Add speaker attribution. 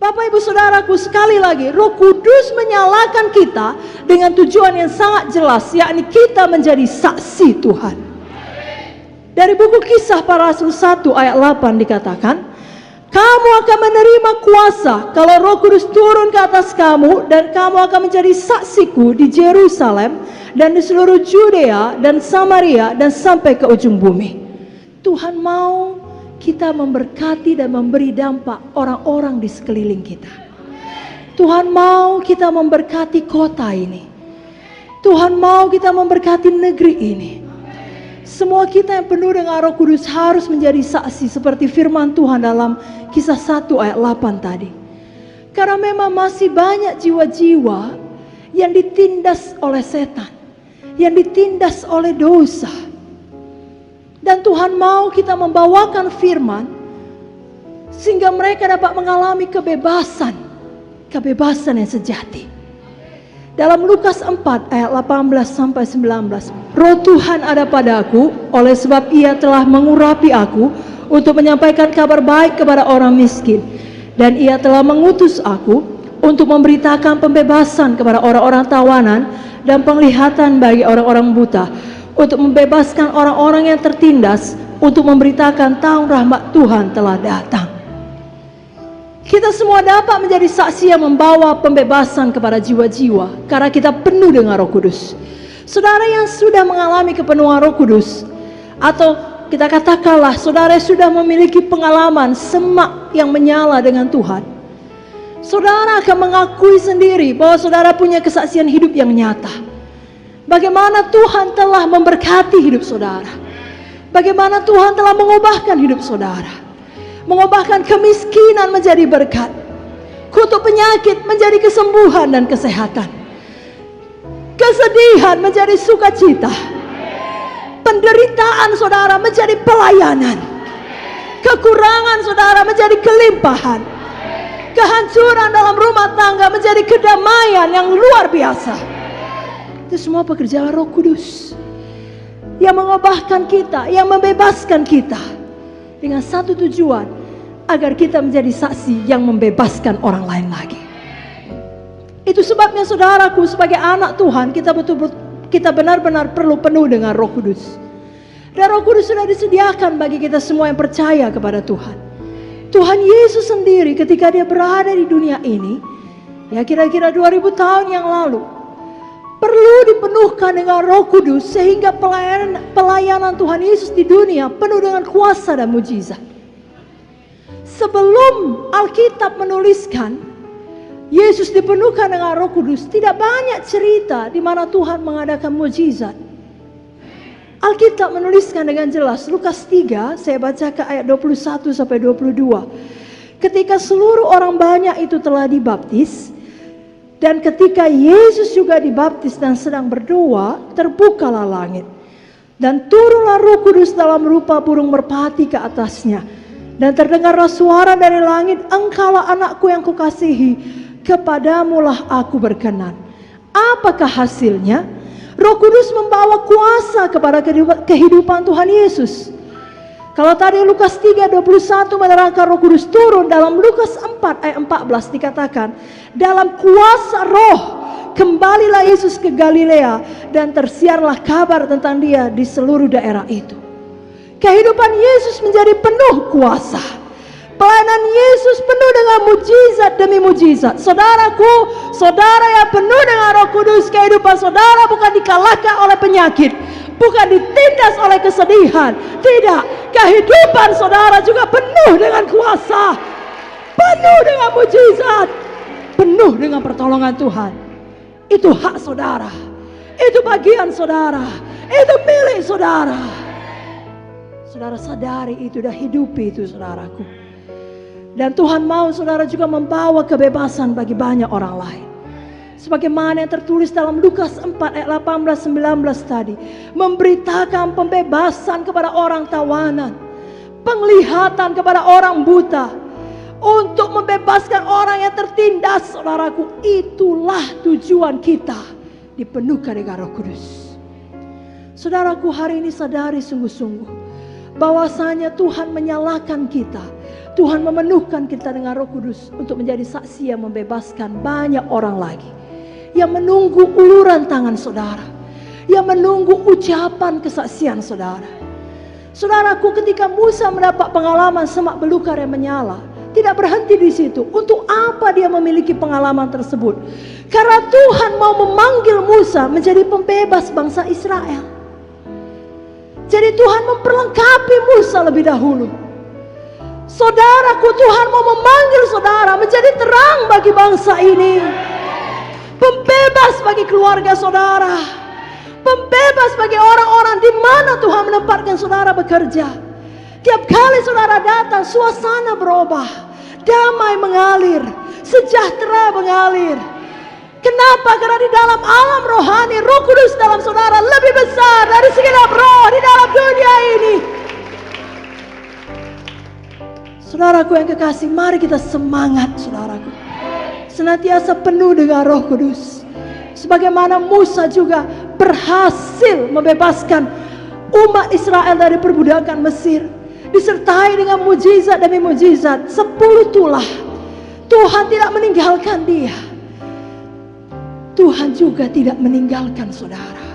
Speaker 1: Bapak Ibu Saudaraku, sekali lagi Roh Kudus menyalakan kita dengan tujuan yang sangat jelas, yakni kita menjadi saksi Tuhan. Dari buku Kisah Para Rasul 1 ayat 8 dikatakan, kamu akan menerima kuasa kalau Roh Kudus turun ke atas kamu, dan kamu akan menjadi saksiku di Yerusalem dan di seluruh Judea dan Samaria dan sampai ke ujung bumi. Tuhan mau kita memberkati dan memberi dampak orang-orang di sekeliling kita. Tuhan mau kita memberkati kota ini. Tuhan mau kita memberkati negeri ini. Semua kita yang penuh dengan Roh Kudus harus menjadi saksi seperti firman Tuhan dalam Kisah 1 ayat 8 tadi. Karena memang masih banyak jiwa-jiwa yang ditindas oleh setan, yang ditindas oleh dosa. Dan Tuhan mau kita membawakan firman sehingga mereka dapat mengalami kebebasan yang sejati. Dalam Lukas 4 ayat 18 sampai 19, Roh Tuhan ada padaku, oleh sebab Ia telah mengurapi aku untuk menyampaikan kabar baik kepada orang miskin, dan Ia telah mengutus aku untuk memberitakan pembebasan kepada orang-orang tawanan dan penglihatan bagi orang-orang buta, untuk membebaskan orang-orang yang tertindas, untuk memberitakan tahun rahmat Tuhan telah datang. Kita semua dapat menjadi saksi yang membawa pembebasan kepada jiwa-jiwa karena kita penuh dengan Roh Kudus. Saudara yang sudah mengalami kepenuhan Roh Kudus, atau kita katakanlah saudara sudah memiliki pengalaman semak yang menyala dengan Tuhan, saudara akan mengakui sendiri bahwa saudara punya kesaksian hidup yang nyata. Bagaimana Tuhan telah memberkati hidup saudara, bagaimana Tuhan telah mengubahkan hidup saudara, mengubahkan kemiskinan menjadi berkat, kutuk penyakit menjadi kesembuhan dan kesehatan, kesedihan menjadi sukacita, penderitaan saudara menjadi pelayanan, kekurangan saudara menjadi kelimpahan, kehancuran dalam rumah tangga menjadi kedamaian yang luar biasa. Itu semua pekerjaan Roh Kudus yang mengubahkan kita, yang membebaskan kita dengan satu tujuan, agar kita menjadi saksi yang membebaskan orang lain lagi. Itu sebabnya saudaraku, sebagai anak Tuhan, kita benar-benar perlu penuh dengan Roh Kudus. Dan Roh Kudus sudah disediakan bagi kita semua yang percaya kepada Tuhan. Tuhan Yesus sendiri ketika Dia berada di dunia ini, ya kira-kira 2000 tahun yang lalu, perlu dipenuhkan dengan Roh Kudus sehingga pelayanan Tuhan Yesus di dunia penuh dengan kuasa dan mujizat. Sebelum Alkitab menuliskan Yesus dipenuhkan dengan Roh Kudus, tidak banyak cerita di mana Tuhan mengadakan mujizat. Alkitab menuliskan dengan jelas, Lukas 3, saya baca ke ayat 21 sampai 22. Ketika seluruh orang banyak itu telah dibaptis, dan ketika Yesus juga dibaptis dan sedang berdoa, terbukalah langit, dan turunlah Roh Kudus dalam rupa burung merpati ke atasnya. Dan terdengarlah suara dari langit, engkaulah anakku yang kukasihi, kepadamulah aku berkenan. Apakah hasilnya? Roh Kudus membawa kuasa kepada kehidupan Tuhan Yesus. Kalau tadi Lukas 3:21 menerangkan Roh Kudus turun, dalam Lukas 4 ayat 14 dikatakan, dalam kuasa Roh kembalilah Yesus ke Galilea dan tersiarlah kabar tentang Dia di seluruh daerah itu. Kehidupan Yesus menjadi penuh kuasa. Pelayanan Yesus penuh dengan mujizat demi mujizat. Saudaraku, saudara yang penuh dengan Roh Kudus, kehidupan saudara bukan dikalahkan oleh penyakit, bukan ditindas oleh kesedihan. Tidak, kehidupan saudara juga penuh dengan kuasa, penuh dengan mujizat, penuh dengan pertolongan Tuhan. Itu hak saudara, itu bagian saudara, itu milik saudara. Saudara sadari itu dan hidupi itu, saudaraku. Dan Tuhan mau saudara juga membawa kebebasan bagi banyak orang lain. Sebagaimana yang tertulis dalam Lukas 4 ayat 18-19 tadi, memberitakan pembebasan kepada orang tawanan, penglihatan kepada orang buta, untuk membebaskan orang yang tertindas. Saudaraku, itulah tujuan kita dipenuhkan dengan Roh Kudus. Saudaraku, hari ini sadari sungguh-sungguh bahwasanya Tuhan menyalakan kita Tuhan memenuhkan kita dengan Roh Kudus untuk menjadi saksi yang membebaskan banyak orang lagi. Yang menunggu uluran tangan saudara. Yang menunggu ucapan kesaksian saudara. Saudaraku, ketika Musa mendapat pengalaman semak belukar yang menyala, tidak berhenti di situ. Untuk apa dia memiliki pengalaman tersebut? Karena Tuhan mau memanggil Musa menjadi pembebas bangsa Israel. Jadi Tuhan memperlengkapi Musa lebih dahulu. Saudaraku, Tuhan mau memanggil saudara menjadi terang bagi bangsa ini. Pembebas bagi keluarga saudara. Pembebas bagi orang-orang di mana Tuhan menempatkan saudara bekerja. Tiap kali saudara datang, suasana berubah. Damai mengalir, sejahtera mengalir. Kenapa? Karena di dalam alam rohani, Roh Kudus dalam saudara lebih besar dari segenap roh di dalam dunia ini. Saudaraku yang kekasih, mari kita semangat saudaraku. Senantiasa penuh dengan Roh Kudus. Sebagaimana Musa juga berhasil membebaskan umat Israel dari perbudakan Mesir. Disertai dengan mujizat demi mujizat. 10 tulah. Tuhan tidak meninggalkan dia. Tuhan juga tidak meninggalkan saudara.